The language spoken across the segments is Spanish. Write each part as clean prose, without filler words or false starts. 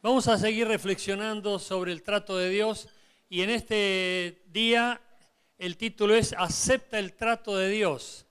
Vamos a seguir reflexionando sobre el trato de Dios y en este día el título es Acepta el trato de Dios.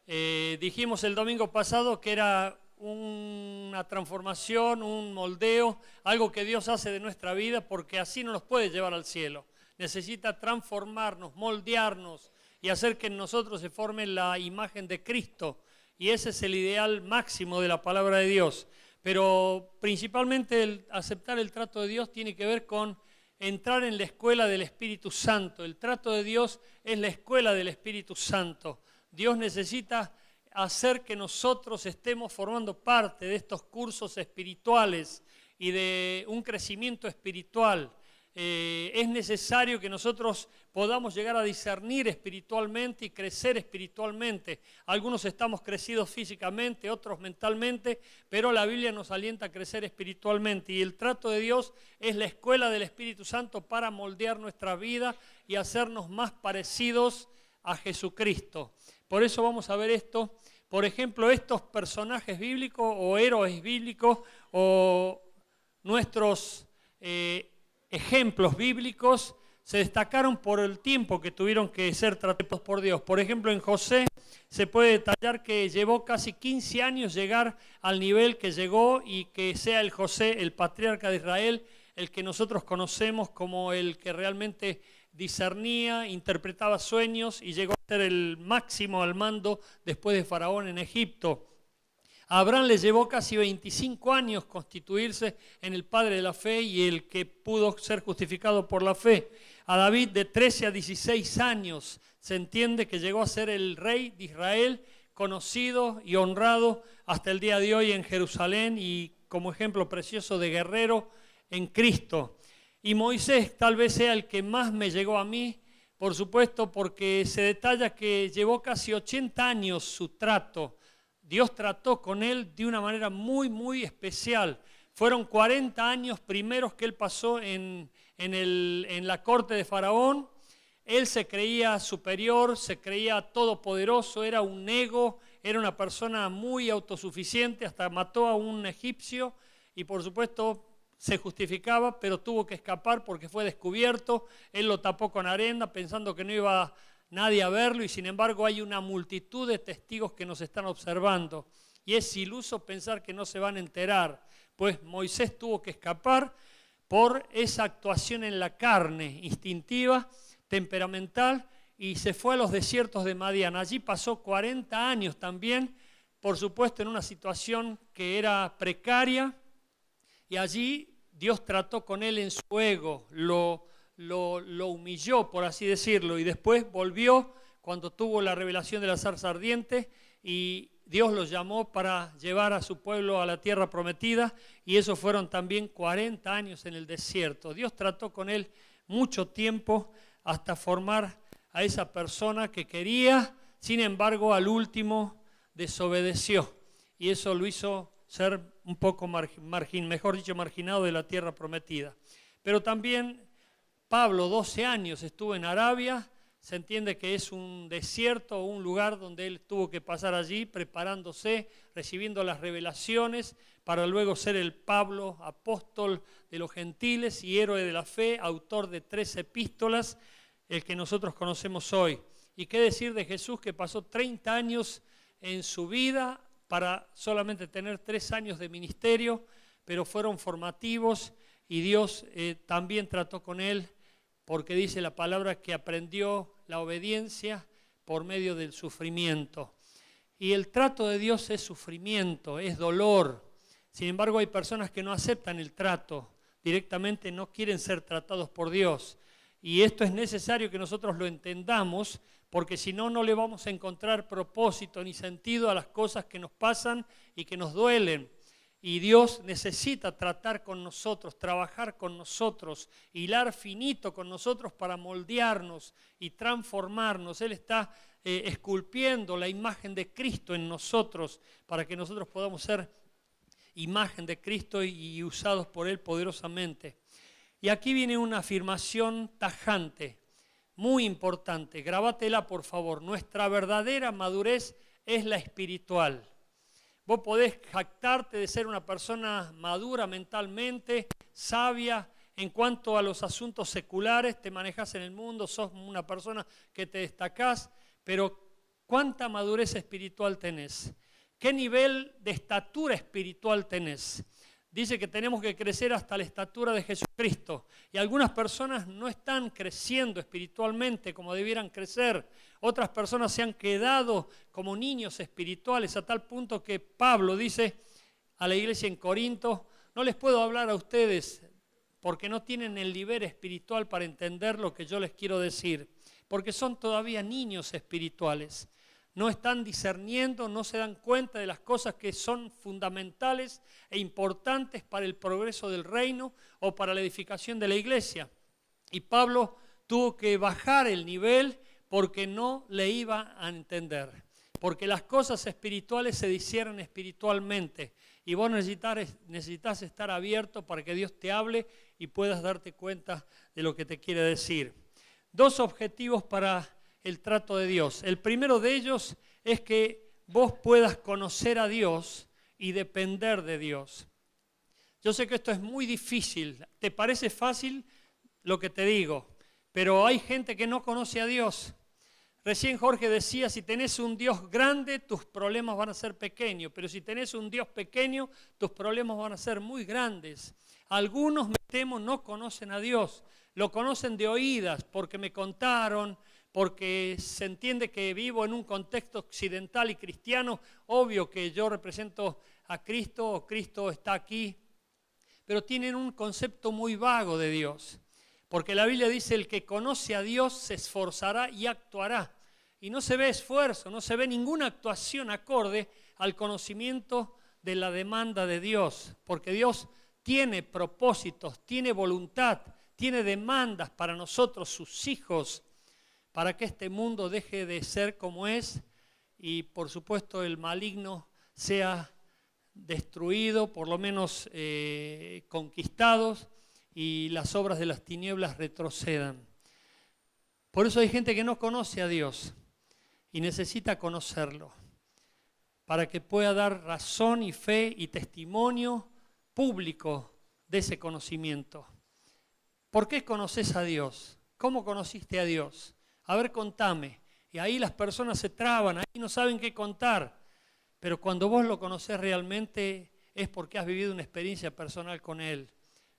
Dijimos el domingo pasado que era una transformación, un moldeo, algo que Dios hace de nuestra vida porque así no nos puede llevar al cielo. Necesita transformarnos, moldearnos y hacer que en nosotros se forme la imagen de Cristo. Y ese es el ideal máximo de la palabra de Dios. Pero principalmente el aceptar el trato de Dios tiene que ver con entrar en la escuela del Espíritu Santo. El trato de Dios es la escuela del Espíritu Santo. Dios necesita hacer que nosotros estemos formando parte de estos cursos espirituales y de un crecimiento espiritual. Es necesario que nosotros podamos llegar a discernir espiritualmente y crecer espiritualmente. Algunos estamos crecidos físicamente, otros mentalmente, pero la Biblia nos alienta a crecer espiritualmente. Y el trato de Dios es la escuela del Espíritu Santo para moldear nuestra vida y hacernos más parecidos a Jesucristo. Por eso vamos a ver esto. Por ejemplo, estos personajes bíblicos o héroes bíblicos o nuestros ejemplos bíblicos se destacaron por el tiempo que tuvieron que ser tratados por Dios. Por ejemplo, en José se puede detallar que llevó casi 15 años llegar al nivel que llegó y que sea el José, el patriarca de Israel, el que nosotros conocemos como el que realmente discernía, interpretaba sueños y llegó a ser el máximo al mando después de Faraón en Egipto. A Abraham le llevó casi 25 años constituirse en el padre de la fe y el que pudo ser justificado por la fe. A David de 13 a 16 años se entiende que llegó a ser el rey de Israel, conocido y honrado hasta el día de hoy en Jerusalén y como ejemplo precioso de guerrero en Cristo. Y Moisés tal vez sea el que más me llegó a mí, por supuesto, porque se detalla que llevó casi 80 años su trato. Dios trató con él de una manera muy, muy especial. Fueron 40 años primeros que él pasó en la corte de Faraón. Él se creía superior, se creía todopoderoso, era un ego, era una persona muy autosuficiente, hasta mató a un egipcio y por supuesto se justificaba, pero tuvo que escapar porque fue descubierto. Él lo tapó con arena pensando que no iba nadie a verlo y sin embargo hay una multitud de testigos que nos están observando y es iluso pensar que no se van a enterar, pues Moisés tuvo que escapar por esa actuación en la carne, instintiva, temperamental, y se fue a los desiertos de Madián. Allí pasó 40 años también, por supuesto en una situación que era precaria, y allí Dios trató con él en su ego, lo humilló, por así decirlo, y después volvió cuando tuvo la revelación de la zarza ardiente y Dios los llamó para llevar a su pueblo a la tierra prometida y esos fueron también 40 años en el desierto. Dios trató con él mucho tiempo hasta formar a esa persona que quería, sin embargo al último desobedeció y eso lo hizo ser un poco marginado de la tierra prometida. Pero también Pablo 12 años estuvo en Arabia, se entiende que es un desierto o un lugar donde él tuvo que pasar allí preparándose, recibiendo las revelaciones para luego ser el Pablo, apóstol de los gentiles y héroe de la fe, autor de 3 epístolas, el que nosotros conocemos hoy. Y qué decir de Jesús que pasó 30 años en su vida para solamente tener 3 años de ministerio, pero fueron formativos y Dios también trató con él porque dice la palabra que aprendió la obediencia por medio del sufrimiento. Y el trato de Dios es sufrimiento, es dolor. Sin embargo, hay personas que no aceptan el trato, directamente no quieren ser tratados por Dios. Y esto es necesario que nosotros lo entendamos, porque si no, no le vamos a encontrar propósito ni sentido a las cosas que nos pasan y que nos duelen. Y Dios necesita tratar con nosotros, trabajar con nosotros, hilar finito con nosotros para moldearnos y transformarnos. Él está esculpiendo la imagen de Cristo en nosotros para que nosotros podamos ser imagen de Cristo y usados por Él poderosamente. Y aquí viene una afirmación tajante, muy importante. Grábatela, por favor. Nuestra verdadera madurez es la espiritual. Vos podés jactarte de ser una persona madura mentalmente, sabia en cuanto a los asuntos seculares, te manejas en el mundo, sos una persona que te destacás, pero ¿cuánta madurez espiritual tenés? ¿Qué nivel de estatura espiritual tenés? Dice que tenemos que crecer hasta la estatura de Jesucristo. Y algunas personas no están creciendo espiritualmente como debieran crecer. Otras personas se han quedado como niños espirituales a tal punto que Pablo dice a la iglesia en Corinto, no les puedo hablar a ustedes porque no tienen el nivel espiritual para entender lo que yo les quiero decir. Porque son todavía niños espirituales. No están discerniendo, no se dan cuenta de las cosas que son fundamentales e importantes para el progreso del reino o para la edificación de la iglesia. Y Pablo tuvo que bajar el nivel porque no le iba a entender. Porque las cosas espirituales se disciernen espiritualmente y vos necesitas estar abierto para que Dios te hable y puedas darte cuenta de lo que te quiere decir. 2 objetivos para el trato de Dios. El primero de ellos es que vos puedas conocer a Dios y depender de Dios. Yo sé que esto es muy difícil. ¿Te parece fácil lo que te digo? Pero hay gente que no conoce a Dios. Recién Jorge decía, si tenés un Dios grande, tus problemas van a ser pequeños. Pero si tenés un Dios pequeño, tus problemas van a ser muy grandes. Algunos, me temo, no conocen a Dios. Lo conocen de oídas porque me contaron, porque se entiende que vivo en un contexto occidental y cristiano, obvio que yo represento a Cristo o Cristo está aquí, pero tienen un concepto muy vago de Dios, porque la Biblia dice el que conoce a Dios se esforzará y actuará, y no se ve esfuerzo, no se ve ninguna actuación acorde al conocimiento de la demanda de Dios, porque Dios tiene propósitos, tiene voluntad, tiene demandas para nosotros, sus hijos, para que este mundo deje de ser como es y por supuesto el maligno sea destruido, por lo menos conquistados y las obras de las tinieblas retrocedan. Por eso hay gente que no conoce a Dios y necesita conocerlo para que pueda dar razón y fe y testimonio público de ese conocimiento. ¿Por qué conoces a Dios? ¿Cómo conociste a Dios? A ver, contame. Y ahí las personas se traban, ahí no saben qué contar. Pero cuando vos lo conocés realmente es porque has vivido una experiencia personal con Él.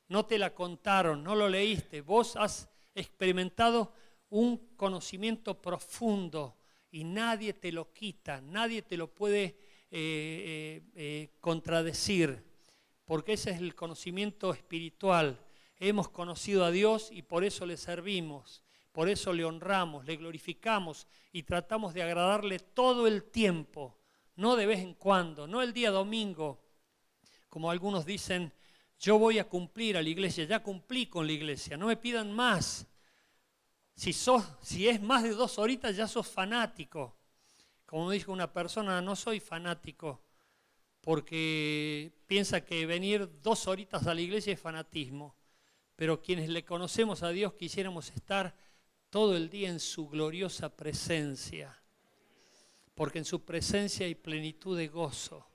No te la contaron, no lo leíste. Vos has experimentado un conocimiento profundo y nadie te lo quita, nadie te lo puede contradecir. Porque ese es el conocimiento espiritual. Hemos conocido a Dios y por eso le servimos. Por eso le honramos, le glorificamos y tratamos de agradarle todo el tiempo, no de vez en cuando, no el día domingo, como algunos dicen, yo voy a cumplir a la iglesia, ya cumplí con la iglesia, no me pidan más. Si es más de 2 horitas ya sos fanático. Como dijo una persona, no soy fanático, porque piensa que venir 2 horitas a la iglesia es fanatismo. Pero quienes le conocemos a Dios quisiéramos estar todo el día en su gloriosa presencia, porque en su presencia hay plenitud de gozo,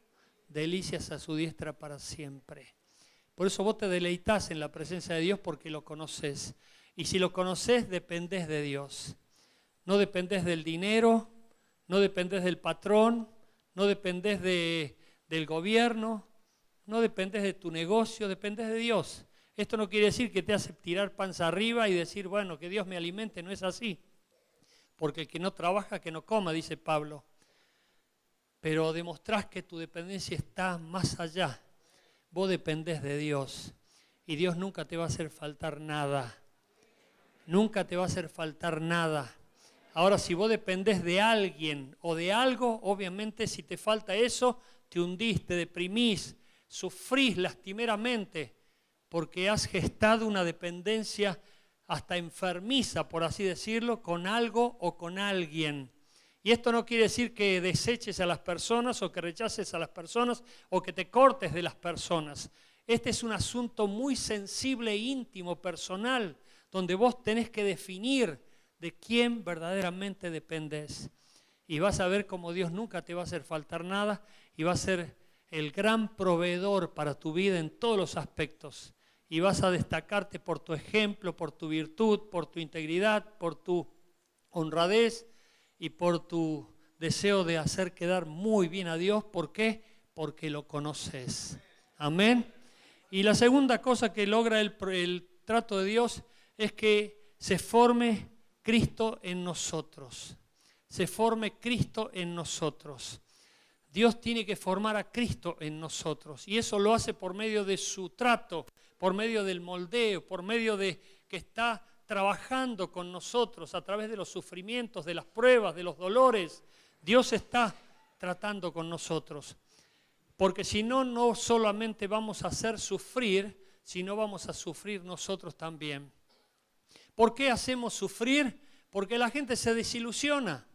delicias a su diestra para siempre. Por eso vos te deleitás en la presencia de Dios porque lo conoces. Y si lo conoces, dependés de Dios. No dependés del dinero, no dependés del patrón, no dependés del gobierno, no dependés de tu negocio, dependés de Dios. Esto no quiere decir que te hace tirar panza arriba y decir, bueno, que Dios me alimente, no es así. Porque el que no trabaja, que no coma, dice Pablo. Pero demostrás que tu dependencia está más allá. Vos dependés de Dios y Dios nunca te va a hacer faltar nada. Nunca te va a hacer faltar nada. Ahora, si vos dependés de alguien o de algo, obviamente si te falta eso, te hundís, te deprimís, sufrís lastimeramente, porque has gestado una dependencia hasta enfermiza, por así decirlo, con algo o con alguien. Y esto no quiere decir que deseches a las personas o que rechaces a las personas o que te cortes de las personas. Este es un asunto muy sensible e íntimo, personal, donde vos tenés que definir de quién verdaderamente dependés. Y vas a ver cómo Dios nunca te va a hacer faltar nada y va a ser el gran proveedor para tu vida en todos los aspectos. y vas a destacarte por tu ejemplo, por tu virtud, por tu integridad, por tu honradez y por tu deseo de hacer quedar muy bien a Dios. ¿Por qué? Porque lo conoces. Amén. Y la segunda cosa que logra el trato de Dios es que se forme Cristo en nosotros. Se forme Cristo en nosotros. Dios tiene que formar a Cristo en nosotros y eso lo hace por medio de su trato, por medio del moldeo, por medio de que está trabajando con nosotros a través de los sufrimientos, de las pruebas, de los dolores. Dios está tratando con nosotros. Porque si no, no solamente vamos a hacer sufrir, sino vamos a sufrir nosotros también. ¿Por qué hacemos sufrir? Porque la gente se desilusiona.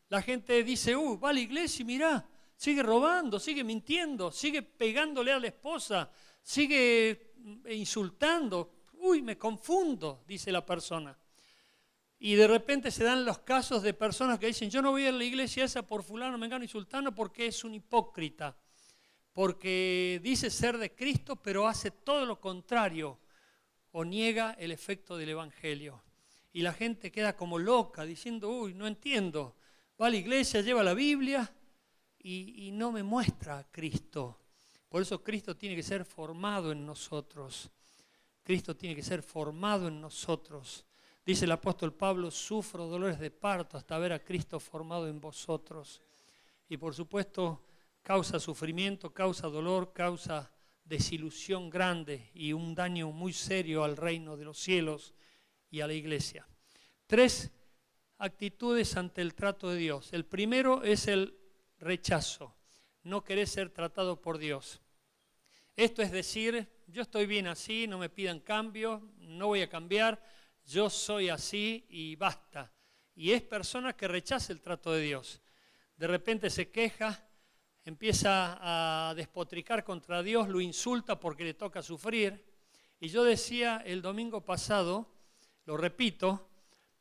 La gente dice, va a la iglesia y mirá, sigue robando, sigue mintiendo, sigue pegándole a la esposa, sigue insultando. Me confundo, dice la persona. Y de repente se dan los casos de personas que dicen, yo no voy a la iglesia esa por fulano, mengano y sultano porque es un hipócrita. Porque dice ser de Cristo, pero hace todo lo contrario o niega el efecto del Evangelio. Y la gente queda como loca diciendo, no entiendo, va a la iglesia, lleva la Biblia y no me muestra a Cristo. Por eso Cristo tiene que ser formado en nosotros. Cristo tiene que ser formado en nosotros. Dice el apóstol Pablo, sufro dolores de parto hasta ver a Cristo formado en vosotros. Y por supuesto, causa sufrimiento, causa dolor, causa desilusión grande y un daño muy serio al reino de los cielos y a la iglesia. 3 actitudes ante el trato de Dios. El primero es el rechazo, no querer ser tratado por Dios. Esto es decir, yo estoy bien así, no me pidan cambio, no voy a cambiar, yo soy así y basta. Y es persona que rechaza el trato de Dios. De repente se queja, empieza a despotricar contra Dios, lo insulta porque le toca sufrir. Y yo decía el domingo pasado, lo repito,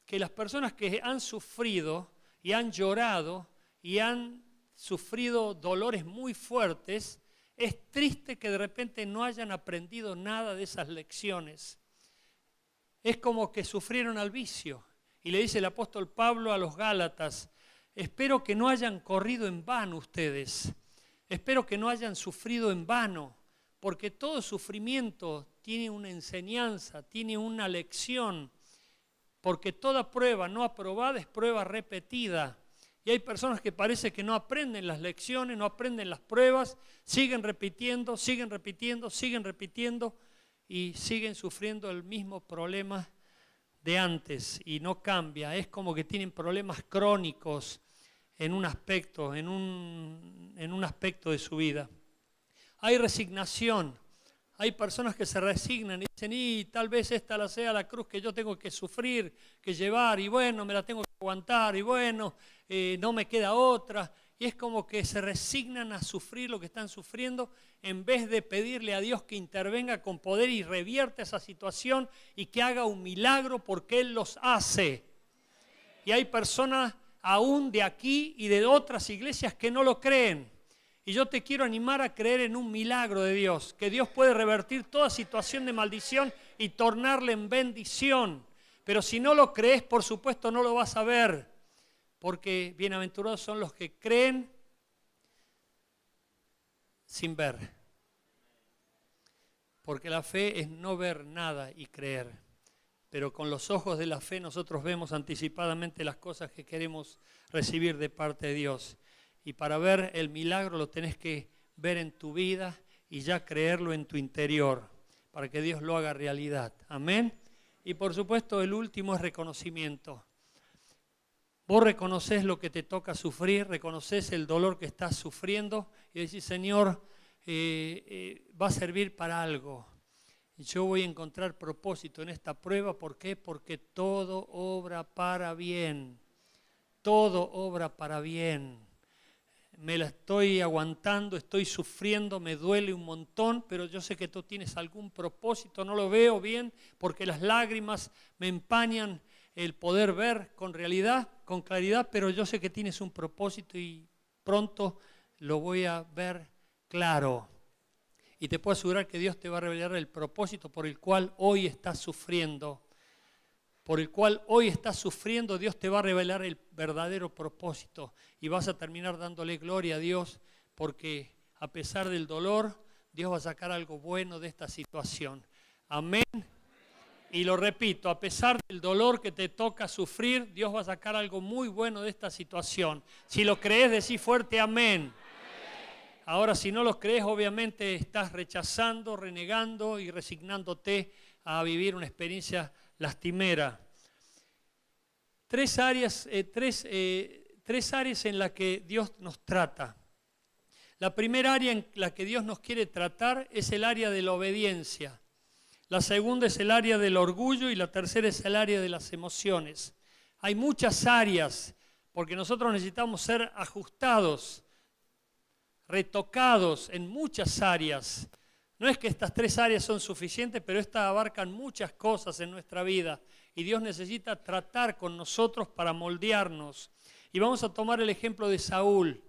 que las personas que han sufrido y han llorado y han sufrido dolores muy fuertes, es triste que de repente no hayan aprendido nada de esas lecciones. Es como que sufrieron al vicio. Y le dice el apóstol Pablo a los Gálatas, espero que no hayan corrido en vano ustedes, espero que no hayan sufrido en vano, porque todo sufrimiento tiene una enseñanza, tiene una lección, porque toda prueba no aprobada es prueba repetida. Y hay personas que parece que no aprenden las lecciones, no aprenden las pruebas, siguen repitiendo, siguen repitiendo, siguen repitiendo y siguen sufriendo el mismo problema de antes y no cambia. Es como que tienen problemas crónicos en un aspecto, en un aspecto de su vida. Hay resignación. Hay personas que se resignan y dicen, y tal vez esta sea la cruz que yo tengo que sufrir, que llevar, y bueno, me la tengo que aguantar, y bueno, no me queda otra. Y es como que se resignan a sufrir lo que están sufriendo en vez de pedirle a Dios que intervenga con poder y revierta esa situación y que haga un milagro porque Él los hace. Y hay personas aún de aquí y de otras iglesias que no lo creen. Y yo te quiero animar a creer en un milagro de Dios, que Dios puede revertir toda situación de maldición y tornarla en bendición. Pero si no lo crees, por supuesto no lo vas a ver, porque bienaventurados son los que creen sin ver. Porque la fe es no ver nada y creer. Pero con los ojos de la fe nosotros vemos anticipadamente las cosas que queremos recibir de parte de Dios. Y para ver el milagro lo tenés que ver en tu vida y ya creerlo en tu interior, para que Dios lo haga realidad. Amén. Y por supuesto el último es reconocimiento. Vos reconocés lo que te toca sufrir, reconocés el dolor que estás sufriendo y decís, Señor, va a servir para algo. Yo voy a encontrar propósito en esta prueba. ¿Por qué? Porque todo obra para bien. Todo obra para bien. Me la estoy aguantando, estoy sufriendo, me duele un montón, pero yo sé que tú tienes algún propósito, no lo veo bien porque las lágrimas me empañan el poder ver con realidad, con claridad, pero yo sé que tienes un propósito y pronto lo voy a ver claro. Y te puedo asegurar que Dios te va a revelar el propósito por el cual hoy estás sufriendo. Por el cual hoy estás sufriendo, Dios te va a revelar el verdadero propósito. Y vas a terminar dándole gloria a Dios, porque a pesar del dolor, Dios va a sacar algo bueno de esta situación. Amén. Y lo repito, a pesar del dolor que te toca sufrir, Dios va a sacar algo muy bueno de esta situación. Si lo crees, decí fuerte amén. Ahora, si no lo crees, obviamente estás rechazando, renegando y resignándote a vivir una experiencia lastimera. Tres áreas en las que Dios nos trata. La primera área en la que Dios nos quiere tratar es el área de la obediencia. La segunda es el área del orgullo y la tercera es el área de las emociones. Hay muchas áreas porque nosotros necesitamos ser ajustados, retocados en muchas áreas. No es que estas tres áreas son suficientes, pero estas abarcan muchas cosas en nuestra vida y Dios necesita tratar con nosotros para moldearnos. Y vamos a tomar el ejemplo de Saúl.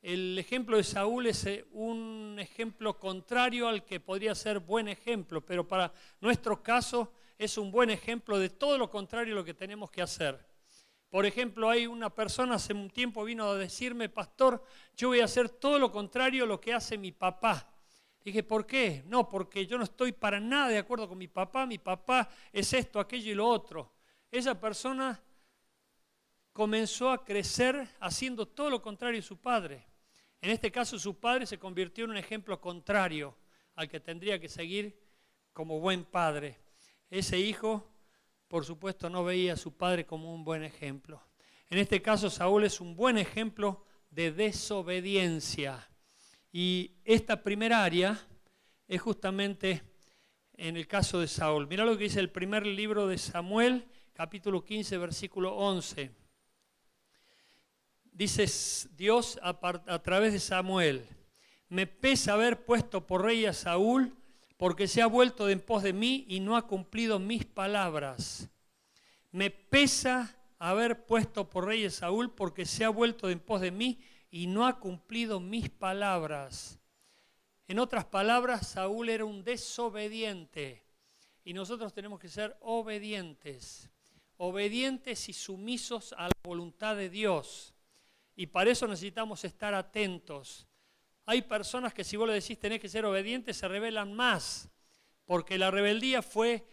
El ejemplo de Saúl es un ejemplo contrario al que podría ser buen ejemplo, pero para nuestro caso es un buen ejemplo de todo lo contrario a lo que tenemos que hacer. Por ejemplo, hay una persona hace un tiempo vino a decirme, pastor, yo voy a hacer todo lo contrario a lo que hace mi papá. Dije, ¿por qué? No, porque yo no estoy para nada de acuerdo con mi papá es esto, aquello y lo otro. Esa persona comenzó a crecer haciendo todo lo contrario a su padre. En este caso, su padre se convirtió en un ejemplo contrario al que tendría que seguir como buen padre. Ese hijo, por supuesto, no veía a su padre como un buen ejemplo. En este caso, Saúl es un buen ejemplo de desobediencia. Y esta primera área es justamente en el caso de Saúl. Mirá lo que dice el primer libro de Samuel, capítulo 15, versículo 11. Dice Dios a través de Samuel, me pesa haber puesto por rey a Saúl porque se ha vuelto en pos de mí y no ha cumplido mis palabras. Me pesa haber puesto por rey a Saúl porque se ha vuelto en pos de mí y no ha cumplido mis palabras. En otras palabras, Saúl era un desobediente y nosotros tenemos que ser obedientes. Obedientes y sumisos a la voluntad de Dios. Y para eso necesitamos estar atentos. Hay personas que si vos le decís tenés que ser obedientes, se rebelan más, porque la rebeldía fue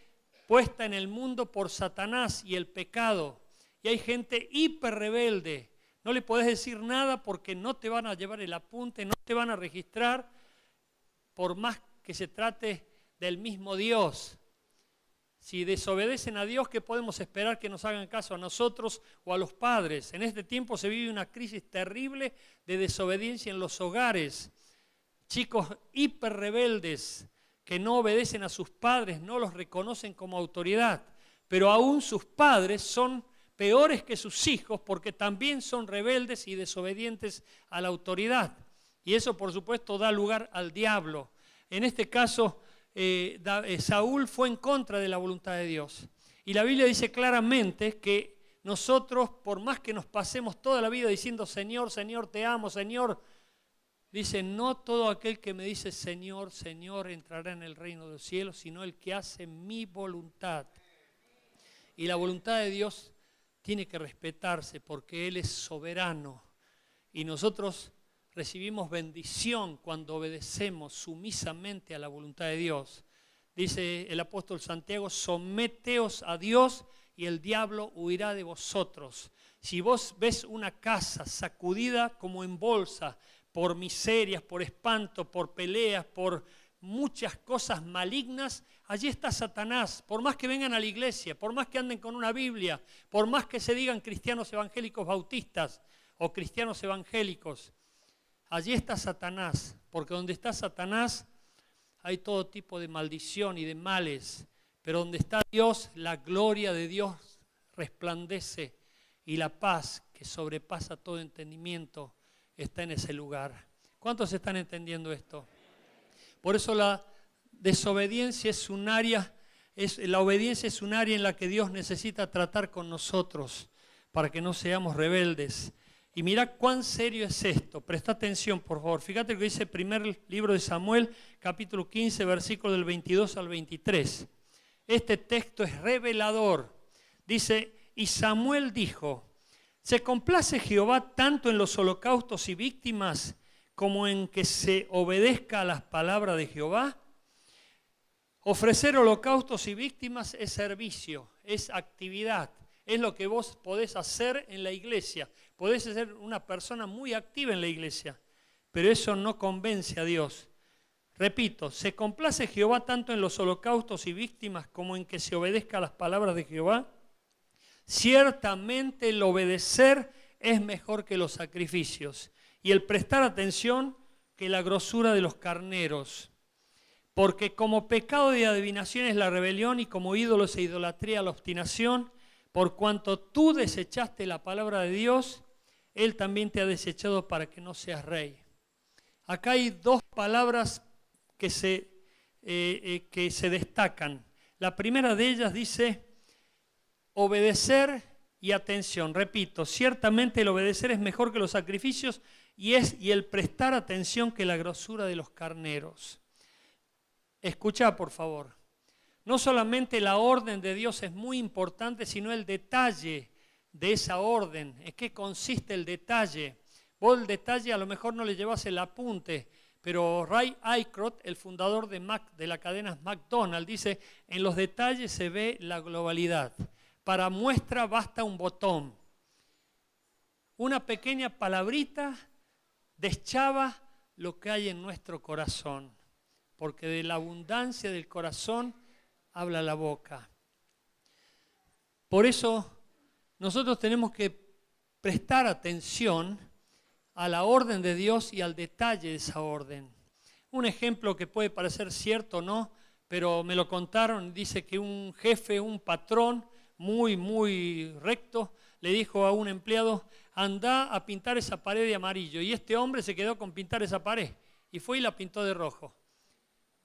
puesta en el mundo por Satanás y el pecado. Y hay gente hiper rebelde. No le podés decir nada porque no te van a llevar el apunte, no te van a registrar, por más que se trate del mismo Dios. Si desobedecen a Dios, ¿qué podemos esperar que nos hagan caso a nosotros o a los padres? En este tiempo se vive una crisis terrible de desobediencia en los hogares. Chicos hiper rebeldes que no obedecen a sus padres, no los reconocen como autoridad, pero aún sus padres son peores que sus hijos porque también son rebeldes y desobedientes a la autoridad. Y eso, por supuesto, da lugar al diablo. En este caso, Saúl fue en contra de la voluntad de Dios. Y la Biblia dice claramente que nosotros, por más que nos pasemos toda la vida diciendo Señor, Señor, te amo, Señor, dice, no todo aquel que me dice Señor, Señor, entrará en el reino de los cielos, sino el que hace mi voluntad. Y la voluntad de Dios tiene que respetarse porque Él es soberano. Y nosotros recibimos bendición cuando obedecemos sumisamente a la voluntad de Dios. Dice el apóstol Santiago, someteos a Dios y el diablo huirá de vosotros. Si vos ves una casa sacudida como en bolsa por miserias, por espanto, por peleas, por muchas cosas malignas, allí está Satanás. Por más que vengan a la iglesia, por más que anden con una Biblia, por más que se digan cristianos evangélicos bautistas o cristianos evangélicos, allí está Satanás, porque donde está Satanás hay todo tipo de maldición y de males, pero donde está Dios, la gloria de Dios resplandece y la paz que sobrepasa todo entendimiento está en ese lugar. ¿Cuántos están entendiendo esto? Por eso la desobediencia es un área, la obediencia es un área en la que Dios necesita tratar con nosotros para que no seamos rebeldes. Y mira cuán serio es esto. Presta atención, por favor. Fíjate lo que dice el primer libro de Samuel, capítulo 15, versículo del 22 al 23. Este texto es revelador. Dice, y Samuel dijo, ¿se complace Jehová tanto en los holocaustos y víctimas como en que se obedezca a las palabras de Jehová? Ofrecer holocaustos y víctimas es servicio, es actividad, es lo que vos podés hacer en la iglesia. Podés ser una persona muy activa en la iglesia, pero eso no convence a Dios. Repito, ¿se complace Jehová tanto en los holocaustos y víctimas como en que se obedezca a las palabras de Jehová? Ciertamente el obedecer es mejor que los sacrificios y el prestar atención que la grosura de los carneros. Porque como pecado de adivinación es la rebelión y como ídolos e idolatría la obstinación, por cuanto tú desechaste la palabra de Dios, Él también te ha desechado para que no seas rey. Acá hay dos palabras que se destacan. La primera de ellas dice obedecer y atención. Repito, ciertamente el obedecer es mejor que los sacrificios y el prestar atención que la grosura de los carneros. Escucha, por favor. No solamente la orden de Dios es muy importante, sino el detalle de esa orden. ¿En qué consiste el detalle? Vos el detalle a lo mejor no le llevas el apunte, pero Ray Aycroft, el fundador de la cadena McDonald's, dice, en los detalles se ve la globalidad. Para muestra basta un botón. Una pequeña palabrita deschaba lo que hay en nuestro corazón, porque de la abundancia del corazón habla la boca. Por eso nosotros tenemos que prestar atención a la orden de Dios y al detalle de esa orden. Un ejemplo que puede parecer cierto o no, pero me lo contaron, dice que un jefe, un patrón muy recto, le dijo a un empleado, anda a pintar esa pared de amarillo. Y este hombre se quedó con pintar esa pared y fue y la pintó de rojo.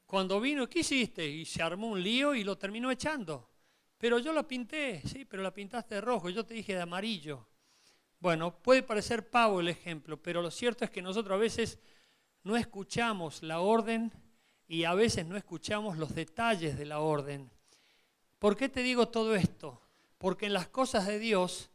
Cuando vino, ¿qué hiciste? Y se armó un lío y lo terminó echando. Pero yo la pinté, sí, pero la pintaste de rojo, yo te dije de amarillo. Bueno, puede parecer pavo el ejemplo, pero lo cierto es que nosotros a veces no escuchamos la orden y a veces no escuchamos los detalles de la orden. ¿Por qué te digo todo esto? Porque en las cosas de Dios,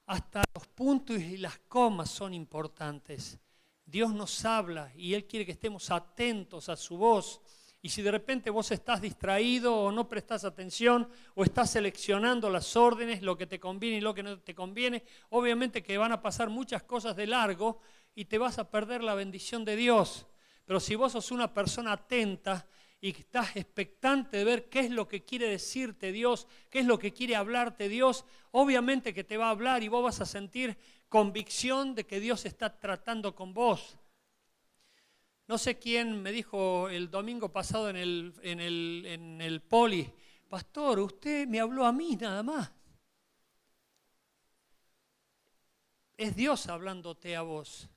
hasta los puntos y las comas son importantes. Dios nos habla y Él quiere que estemos atentos a su voz. Y si de repente vos estás distraído o no prestás atención o estás seleccionando las órdenes, lo que te conviene y lo que no te conviene, obviamente que van a pasar muchas cosas de largo y te vas a perder la bendición de Dios. Pero si vos sos una persona atenta y estás expectante de ver qué es lo que quiere decirte Dios, qué es lo que quiere hablarte Dios, obviamente que te va a hablar y vos vas a sentir convicción de que Dios está tratando con vos. No sé quién me dijo el domingo pasado en el poli, pastor, usted me habló a mí nada más. Es Dios hablándote a vos.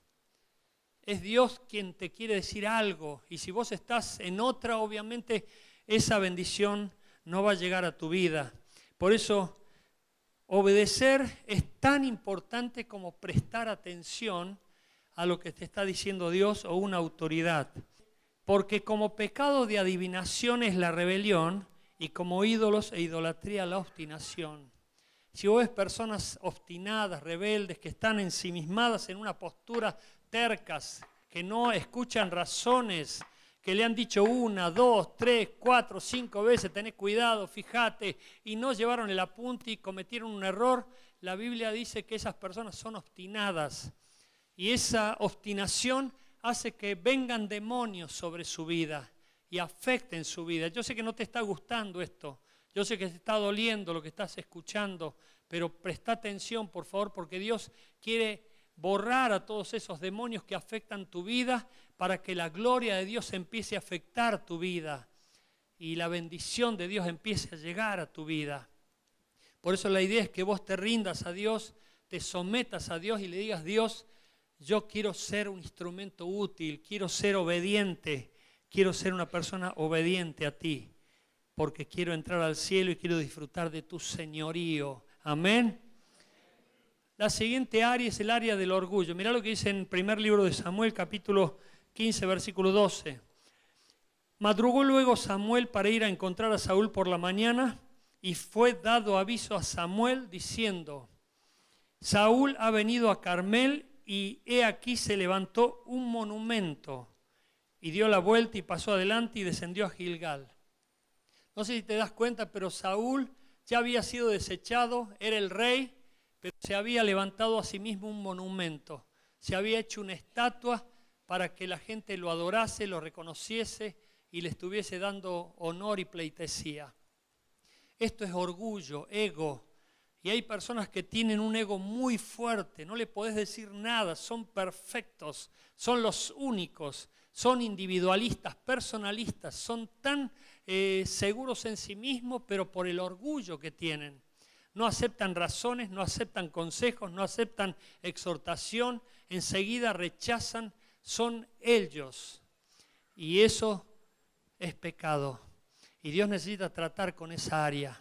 Es Dios quien te quiere decir algo. Y si vos estás en otra, obviamente esa bendición no va a llegar a tu vida. Por eso, obedecer es tan importante como prestar atención a lo que te está diciendo Dios o una autoridad. Porque como pecado de adivinación es la rebelión y como ídolos e idolatría la obstinación. Si vos ves personas obstinadas, rebeldes, que están ensimismadas en una postura tercas, que no escuchan razones, que le han dicho 1, 2, 3, 4, 5 veces, tenés cuidado, fíjate, y no llevaron el apunte y cometieron un error, la Biblia dice que esas personas son obstinadas. Y esa obstinación hace que vengan demonios sobre su vida y afecten su vida. Yo sé que no te está gustando esto, yo sé que te está doliendo lo que estás escuchando, pero presta atención, por favor, porque Dios quiere borrar a todos esos demonios que afectan tu vida para que la gloria de Dios empiece a afectar tu vida y la bendición de Dios empiece a llegar a tu vida. Por eso la idea es que vos te rindas a Dios, te sometas a Dios y le digas, Dios, yo quiero ser un instrumento útil, quiero ser obediente, quiero ser una persona obediente a ti, porque quiero entrar al cielo y quiero disfrutar de tu señorío. Amén. La siguiente área es el área del orgullo. Mirá lo que dice en el primer libro de Samuel, capítulo 15, versículo 12. Madrugó luego Samuel para ir a encontrar a Saúl por la mañana, y fue dado aviso a Samuel diciendo: Saúl ha venido a Carmel, y he aquí se levantó un monumento. Y dio la vuelta y pasó adelante y descendió a Gilgal. No sé si te das cuenta, pero Saúl ya había sido desechado, era el rey, pero se había levantado a sí mismo un monumento. Se había hecho una estatua para que la gente lo adorase, lo reconociese y le estuviese dando honor y pleitesía. Esto es orgullo, ego. Y hay personas que tienen un ego muy fuerte, no le podés decir nada, son perfectos, son los únicos, son individualistas, personalistas, son tan seguros en sí mismos, pero por el orgullo que tienen. No aceptan razones, no aceptan consejos, no aceptan exhortación, enseguida rechazan, son ellos. Y eso es pecado. Y Dios necesita tratar con esa área,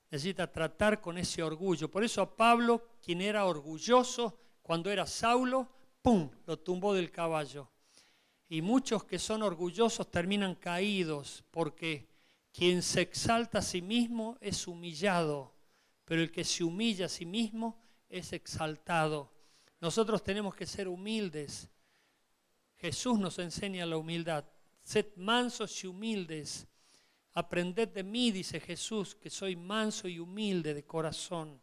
necesita tratar con ese orgullo. Por eso a Pablo, quien era orgulloso cuando era Saulo, ¡pum!, lo tumbó del caballo. Y muchos que son orgullosos terminan caídos, porque quien se exalta a sí mismo es humillado, pero el que se humilla a sí mismo es exaltado. Nosotros tenemos que ser humildes. Jesús nos enseña la humildad. Sed mansos y humildes. Aprended de mí, dice Jesús, que soy manso y humilde de corazón.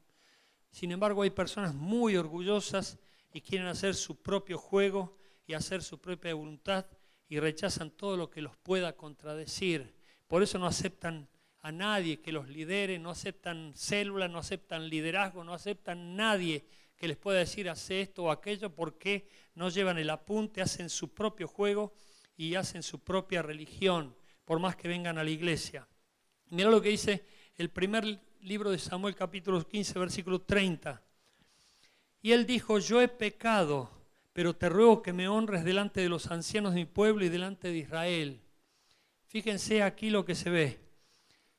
Sin embargo, hay personas muy orgullosas y quieren hacer su propio juego y hacer su propia voluntad y rechazan todo lo que los pueda contradecir. Por eso no aceptan a nadie que los lidere, no aceptan célula, no aceptan liderazgo, no aceptan nadie que les pueda decir hace esto o aquello, porque no llevan el apunte, hacen su propio juego y hacen su propia religión, por más que vengan a la iglesia. Mira lo que dice el primer libro de Samuel, capítulo 15, versículo 30. Y él dijo: yo he pecado, pero te ruego que me honres delante de los ancianos de mi pueblo y delante de Israel. Fíjense aquí lo que se ve.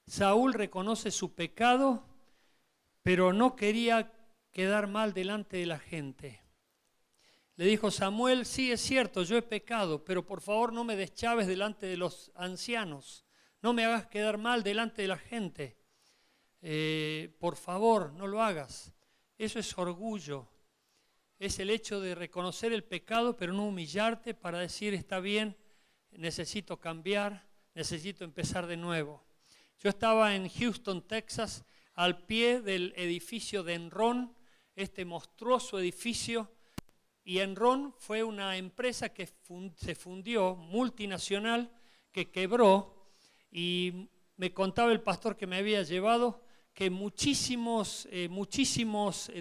Saúl reconoce su pecado, pero no quería quedar mal delante de la gente. Le dijo Samuel: sí, es cierto, yo he pecado, pero por favor no me deschaves delante de los ancianos, no me hagas quedar mal delante de la gente. Por favor, no lo hagas. Eso es orgullo. Es el hecho de reconocer el pecado, pero no humillarte para decir: está bien, necesito cambiar, necesito empezar de nuevo. Yo estaba en Houston, Texas, al pie del edificio de Enron, este monstruoso edificio, y Enron fue una empresa que se fundió, multinacional, que quebró, y me contaba el pastor que me había llevado que muchísimos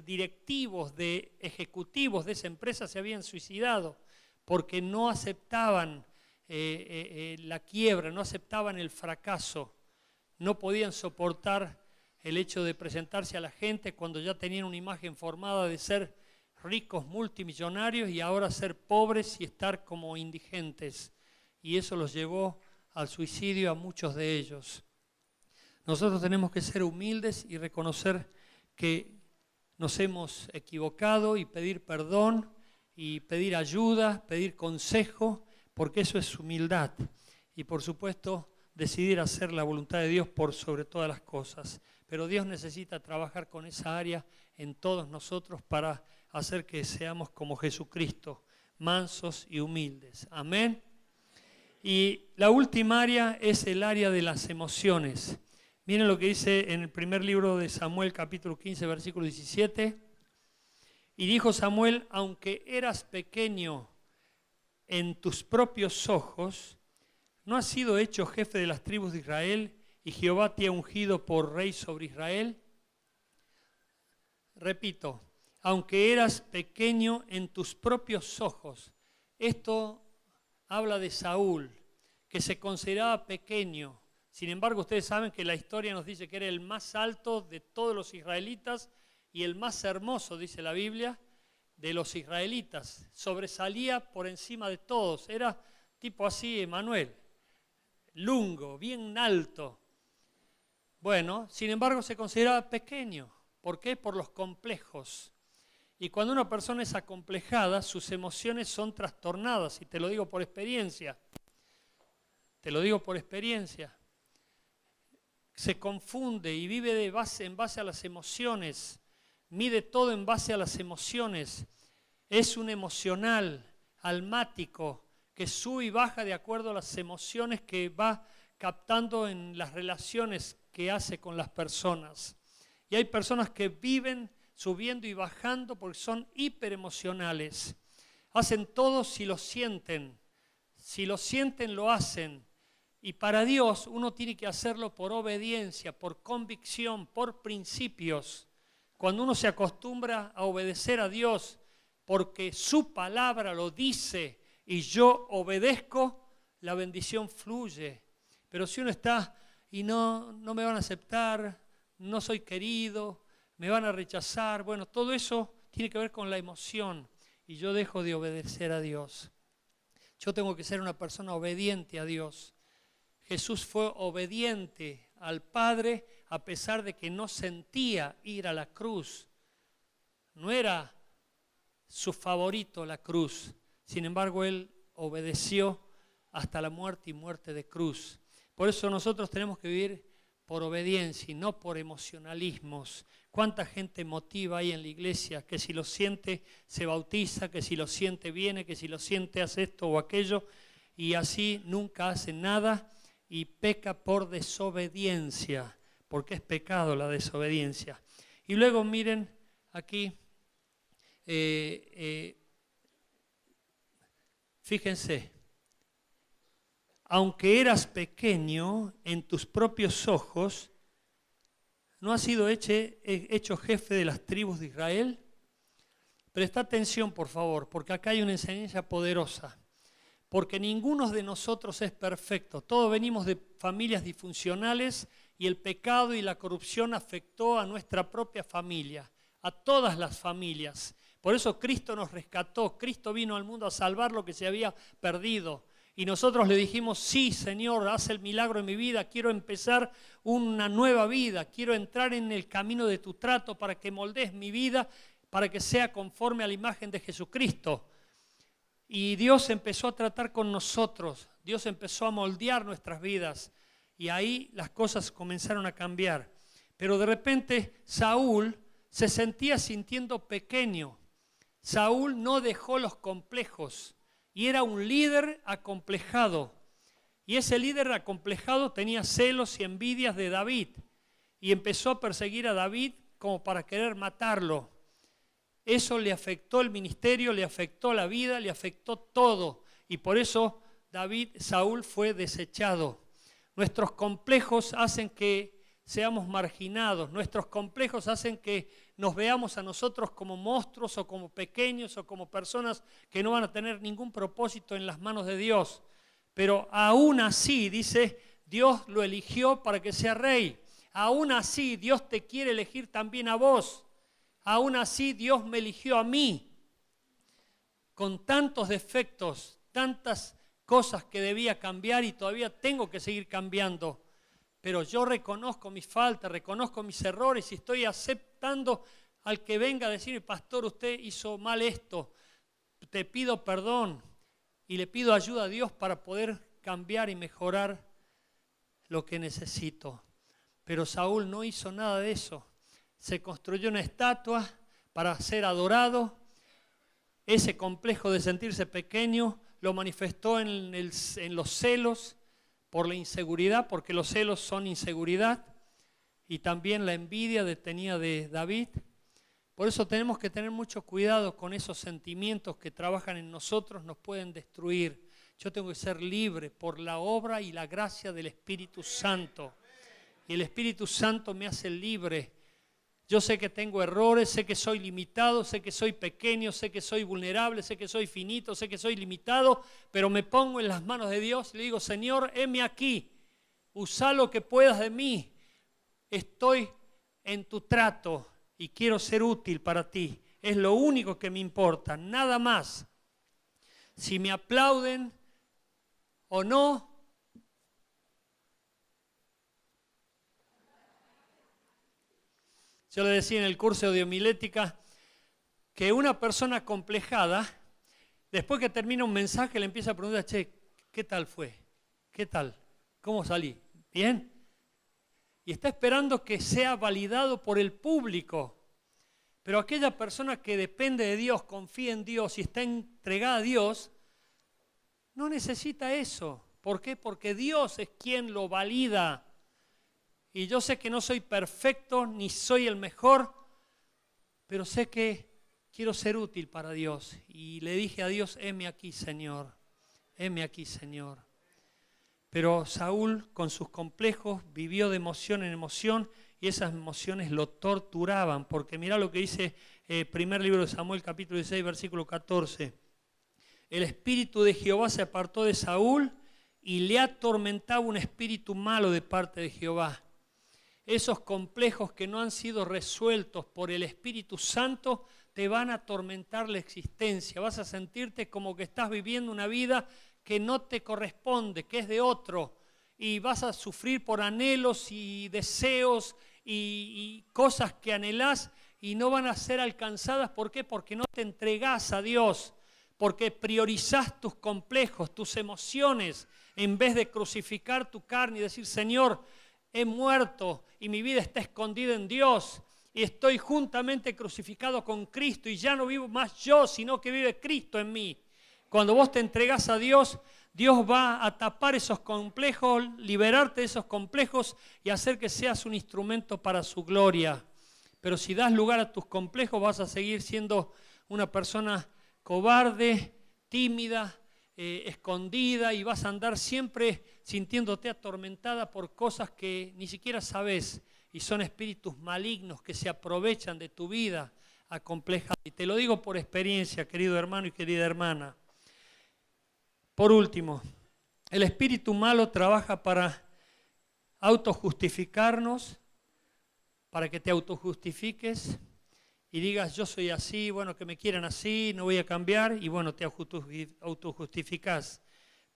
directivos, ejecutivos de esa empresa se habían suicidado porque no aceptaban la quiebra, no aceptaban el fracaso, no podían soportar el hecho de presentarse a la gente cuando ya tenían una imagen formada de ser ricos multimillonarios y ahora ser pobres y estar como indigentes. Y eso los llevó al suicidio a muchos de ellos. Nosotros tenemos que ser humildes y reconocer que nos hemos equivocado y pedir perdón y pedir ayuda, pedir consejo, porque eso es humildad. Y por supuesto, decidir hacer la voluntad de Dios por sobre todas las cosas. Pero Dios necesita trabajar con esa área en todos nosotros para hacer que seamos como Jesucristo, mansos y humildes. Amén. Y la última área es el área de las emociones. Miren lo que dice en el primer libro de Samuel, capítulo 15, versículo 17. Y dijo Samuel: aunque eras pequeño en tus propios ojos, ¿no has sido hecho jefe de las tribus de Israel y Jehová te ha ungido por rey sobre Israel? Repito, aunque eras pequeño en tus propios ojos. Esto habla de Saúl, que se consideraba pequeño. Sin embargo, ustedes saben que la historia nos dice que era el más alto de todos los israelitas y el más hermoso, dice la Biblia, de los israelitas. Sobresalía por encima de todos. Era tipo así, Emanuel, lungo, bien alto. Bueno, sin embargo, se consideraba pequeño. ¿Por qué? Por los complejos. Y cuando una persona es acomplejada, sus emociones son trastornadas, y te lo digo por experiencia. Te lo digo por experiencia. Se confunde y vive en base a las emociones, mide todo en base a las emociones. Es un emocional, almático, que sube y baja de acuerdo a las emociones que va captando en las relaciones que hace con las personas. Y hay personas que viven subiendo y bajando porque son hiperemocionales. Hacen todo si lo sienten. Si lo sienten, lo hacen. Y para Dios uno tiene que hacerlo por obediencia, por convicción, por principios. Cuando uno se acostumbra a obedecer a Dios porque su palabra lo dice y yo obedezco, la bendición fluye. Pero si uno está y no me van a aceptar, no soy querido, me van a rechazar, bueno, todo eso tiene que ver con la emoción y yo dejo de obedecer a Dios. Yo tengo que ser una persona obediente a Dios. Jesús fue obediente al Padre a pesar de que no sentía ir a la cruz. No era su favorito la cruz. Sin embargo, Él obedeció hasta la muerte y muerte de cruz. Por eso nosotros tenemos que vivir por obediencia y no por emocionalismos. ¿Cuánta gente motiva ahí en la iglesia que si lo siente se bautiza, que si lo siente viene, que si lo siente hace esto o aquello y así nunca hace nada y peca por desobediencia, porque es pecado la desobediencia? Y luego miren aquí, fíjense, aunque eras pequeño en tus propios ojos, ¿no has sido hecho jefe de las tribus de Israel? Presta atención, por favor, porque acá hay una enseñanza poderosa. Porque ninguno de nosotros es perfecto. Todos venimos de familias disfuncionales y el pecado y la corrupción afectó a nuestra propia familia, a todas las familias. Por eso Cristo nos rescató. Cristo vino al mundo a salvar lo que se había perdido. Y nosotros le dijimos, sí, Señor, haz el milagro en mi vida, quiero empezar una nueva vida, quiero entrar en el camino de tu trato para que moldees mi vida, para que sea conforme a la imagen de Jesucristo. Y Dios empezó a tratar con nosotros, Dios empezó a moldear nuestras vidas y ahí las cosas comenzaron a cambiar. Pero de repente Saúl se sentía sintiendo pequeño. Saúl no dejó los complejos. Y era un líder acomplejado. Y ese líder acomplejado tenía celos y envidias de David. Y empezó a perseguir a David como para querer matarlo. Eso le afectó el ministerio, le afectó la vida, le afectó todo. Y por eso Saúl fue desechado. Nuestros complejos hacen que seamos marginados. Nuestros complejos hacen que nos veamos a nosotros como monstruos o como pequeños o como personas que no van a tener ningún propósito en las manos de Dios. Pero aún así, dice, Dios lo eligió para que sea rey. Aún así, Dios te quiere elegir también a vos. Aún así, Dios me eligió a mí. Con tantos defectos, tantas cosas que debía cambiar y todavía tengo que seguir cambiando. Pero yo reconozco mis faltas, reconozco mis errores y estoy aceptando al que venga a decirme, pastor, usted hizo mal esto, te pido perdón y le pido ayuda a Dios para poder cambiar y mejorar lo que necesito. Pero Saúl no hizo nada de eso. Se construyó una estatua para ser adorado. Ese complejo de sentirse pequeño lo manifestó en los celos, por la inseguridad, porque los celos son inseguridad, y también la envidia tenía de David. Por eso tenemos que tener mucho cuidado con esos sentimientos que trabajan en nosotros, nos pueden destruir. Yo tengo que ser libre por la obra y la gracia del Espíritu Santo. Y el Espíritu Santo me hace libre. Yo sé que tengo errores, sé que soy limitado, sé que soy pequeño, sé que soy vulnerable, sé que soy finito, sé que soy limitado, pero me pongo en las manos de Dios y le digo, Señor, heme aquí, usa lo que puedas de mí. Estoy en tu trato y quiero ser útil para ti. Es lo único que me importa, nada más. Si me aplauden o no, yo le decía en el curso de homilética que una persona acomplejada, después que termina un mensaje, le empieza a preguntar, che, ¿qué tal fue? ¿Qué tal? ¿Cómo salí? ¿Bien? Y está esperando que sea validado por el público. Pero aquella persona que depende de Dios, confía en Dios y está entregada a Dios, no necesita eso. ¿Por qué? Porque Dios es quien lo valida. Y yo sé que no soy perfecto ni soy el mejor, pero sé que quiero ser útil para Dios. Y le dije a Dios, heme aquí, Señor. Heme aquí, Señor. Pero Saúl, con sus complejos, vivió de emoción en emoción y esas emociones lo torturaban. Porque mirá lo que dice primer libro de Samuel, capítulo 16, versículo 14. El espíritu de Jehová se apartó de Saúl y le atormentaba un espíritu malo de parte de Jehová. Esos complejos que no han sido resueltos por el Espíritu Santo te van a atormentar la existencia. Vas a sentirte como que estás viviendo una vida que no te corresponde, que es de otro. Y vas a sufrir por anhelos y deseos y cosas que anhelás y no van a ser alcanzadas. ¿Por qué? Porque no te entregás a Dios. Porque priorizás tus complejos, tus emociones, en vez de crucificar tu carne y decir, Señor, he muerto y mi vida está escondida en Dios y estoy juntamente crucificado con Cristo y ya no vivo más yo, sino que vive Cristo en mí. Cuando vos te entregás a Dios, Dios va a tapar esos complejos, liberarte de esos complejos y hacer que seas un instrumento para su gloria. Pero si das lugar a tus complejos, vas a seguir siendo una persona cobarde, tímida, escondida y vas a andar siempre sintiéndote atormentada por cosas que ni siquiera sabes y son espíritus malignos que se aprovechan de tu vida acomplejada. Y te lo digo por experiencia, querido hermano y querida hermana. Por último, el espíritu malo trabaja para autojustificarnos, para que te autojustifiques y digas, yo soy así, bueno, que me quieran así, no voy a cambiar, y bueno, te autojustificás.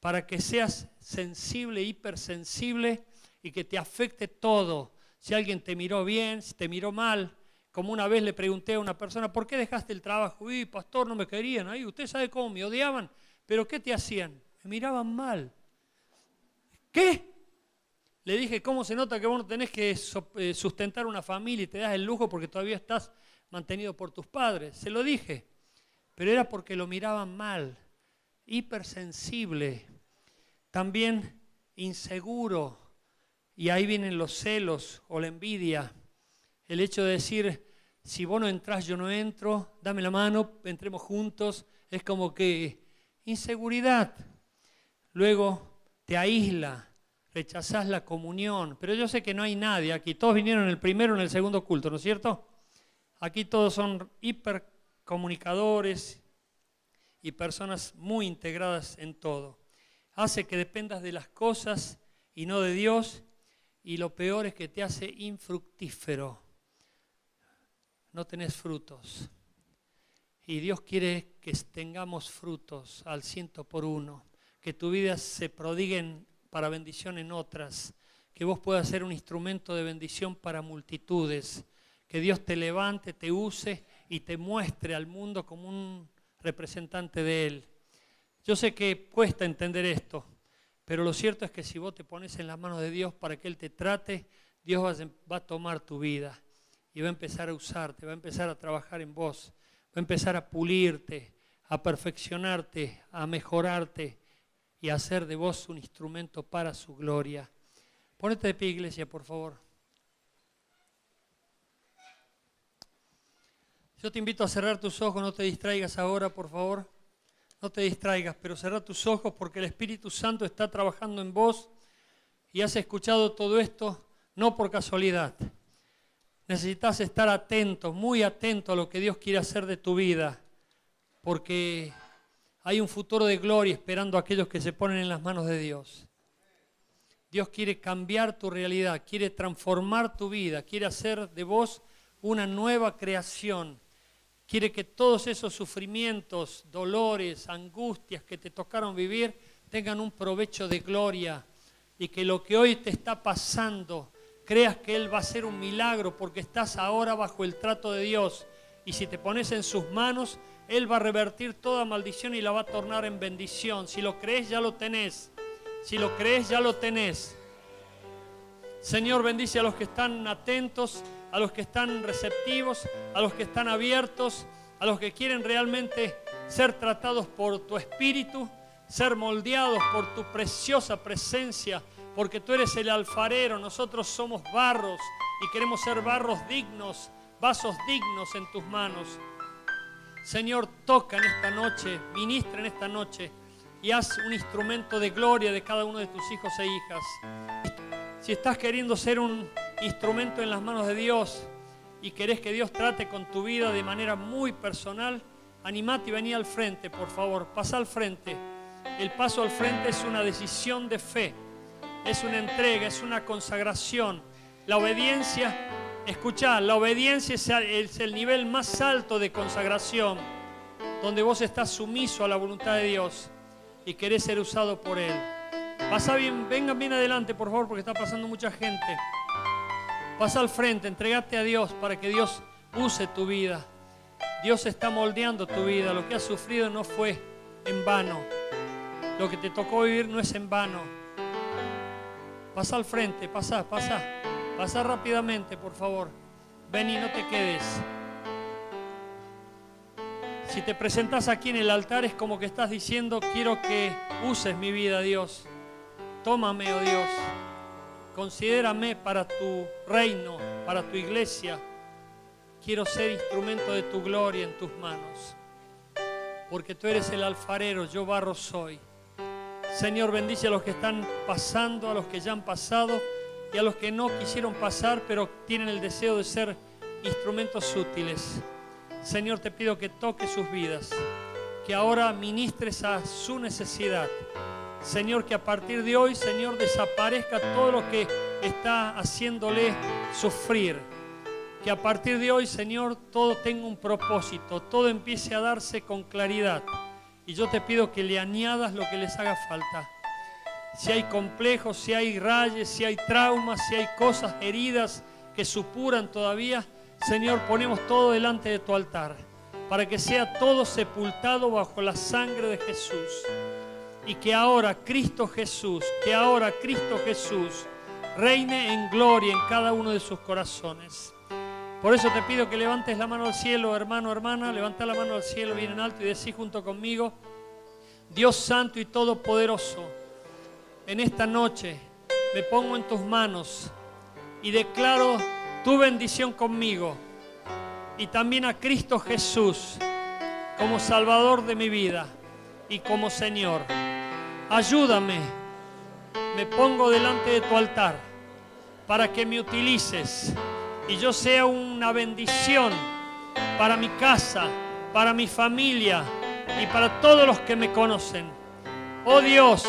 Para que seas sensible, hipersensible, y que te afecte todo. Si alguien te miró bien, si te miró mal, como una vez le pregunté a una persona, ¿por qué dejaste el trabajo? Uy, pastor, no me querían, ay, usted sabe cómo me odiaban, pero ¿qué te hacían? Me miraban mal. ¿Qué? Le dije, ¿cómo se nota que vos no tenés que sustentar una familia y te das el lujo porque todavía estás mantenido por tus padres? Se lo dije, pero era porque lo miraban mal, hipersensible, también inseguro, y ahí vienen los celos o la envidia, el hecho de decir, si vos no entrás, yo no entro, dame la mano, entremos juntos, es como que inseguridad. Luego te aísla, rechazás la comunión, pero yo sé que no hay nadie aquí, todos vinieron en el primero o en el segundo culto, ¿no es cierto? Aquí todos son hipercomunicadores y personas muy integradas en todo. Hace que dependas de las cosas y no de Dios, y lo peor es que te hace infructífero. No tenés frutos. Y Dios quiere que tengamos frutos al 100%, que tu vida se prodigue para bendición en otras, que vos puedas ser un instrumento de bendición para multitudes, que Dios te levante, te use y te muestre al mundo como un representante de Él. Yo sé que cuesta entender esto, pero lo cierto es que si vos te pones en las manos de Dios para que Él te trate, Dios va a tomar tu vida y va a empezar a usarte, va a empezar a trabajar en vos, va a empezar a pulirte, a perfeccionarte, a mejorarte y a hacer de vos un instrumento para su gloria. Ponete de pie, iglesia, por favor. Yo te invito a cerrar tus ojos, no te distraigas ahora, por favor. No te distraigas, pero cerrá tus ojos porque el Espíritu Santo está trabajando en vos y has escuchado todo esto no por casualidad. Necesitas estar atento, muy atento a lo que Dios quiere hacer de tu vida, porque hay un futuro de gloria esperando a aquellos que se ponen en las manos de Dios. Dios quiere cambiar tu realidad, quiere transformar tu vida, quiere hacer de vos una nueva creación. Quiere que todos esos sufrimientos, dolores, angustias que te tocaron vivir tengan un provecho de gloria y que lo que hoy te está pasando, creas que Él va a hacer un milagro porque estás ahora bajo el trato de Dios Y si te pones en sus manos, Él va a revertir toda maldición y la va a tornar en bendición. Si lo crees, ya lo tenés. Si lo crees, ya lo tenés. Señor, bendice a los que están atentos, a los que están receptivos, a los que están abiertos, a los que quieren realmente ser tratados por tu Espíritu, ser moldeados por tu preciosa presencia, porque tú eres el alfarero, nosotros somos barros y queremos ser barros dignos, vasos dignos en tus manos. Señor, toca en esta noche, ministra en esta noche y haz un instrumento de gloria de cada uno de tus hijos e hijas. Si estás queriendo ser un instrumento en las manos de Dios y querés que Dios trate con tu vida de manera muy personal, animate y vení al frente, por favor. Pasa al frente. El paso al frente es una decisión de fe, es una entrega, es una consagración. La obediencia, escuchá, la obediencia es el nivel más alto de consagración, donde vos estás sumiso a la voluntad de Dios y querés ser usado por Él. Pasa bien, vengan bien adelante, por favor, porque está pasando mucha gente. Pasa al frente, entregate a Dios para que Dios use tu vida. Dios está moldeando tu vida. Lo que has sufrido no fue en vano. Lo que te tocó vivir no es en vano. Pasa al frente, pasa rápidamente, por favor. Ven y no te quedes. Si te presentas aquí en el altar es como que estás diciendo: quiero que uses mi vida, Dios. Tómame, oh Dios. Considérame para tu reino, para tu iglesia. Quiero ser instrumento de tu gloria en tus manos. Porque tú eres el alfarero, yo barro soy. Señor, bendice a los que están pasando, a los que ya han pasado y a los que no quisieron pasar, pero tienen el deseo de ser instrumentos útiles. Señor, te pido que toques sus vidas, que ahora ministres a su necesidad. Señor, que a partir de hoy, Señor, desaparezca todo lo que está haciéndole sufrir. Que a partir de hoy, Señor, todo tenga un propósito, todo empiece a darse con claridad. Y yo te pido que le añadas lo que les haga falta. Si hay complejos, si hay rayes, si hay traumas, si hay cosas heridas que supuran todavía, Señor, ponemos todo delante de tu altar, para que sea todo sepultado bajo la sangre de Jesús. Y que ahora Cristo Jesús reine en gloria en cada uno de sus corazones. Por eso te pido que levantes la mano al cielo, hermano, hermana, levanta la mano al cielo bien en alto y decí junto conmigo: Dios santo y todopoderoso, en esta noche me pongo en tus manos y declaro tu bendición conmigo y también a Cristo Jesús como Salvador de mi vida y como Señor. Ayúdame, me pongo delante de tu altar para que me utilices y yo sea una bendición para mi casa, para mi familia y para todos los que me conocen. Oh Dios,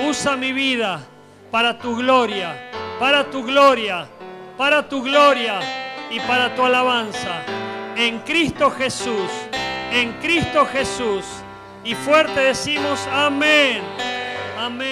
usa mi vida para tu gloria, para tu gloria, para tu gloria y para tu alabanza. En Cristo Jesús, en Cristo Jesús. Y fuerte decimos amén. Amén.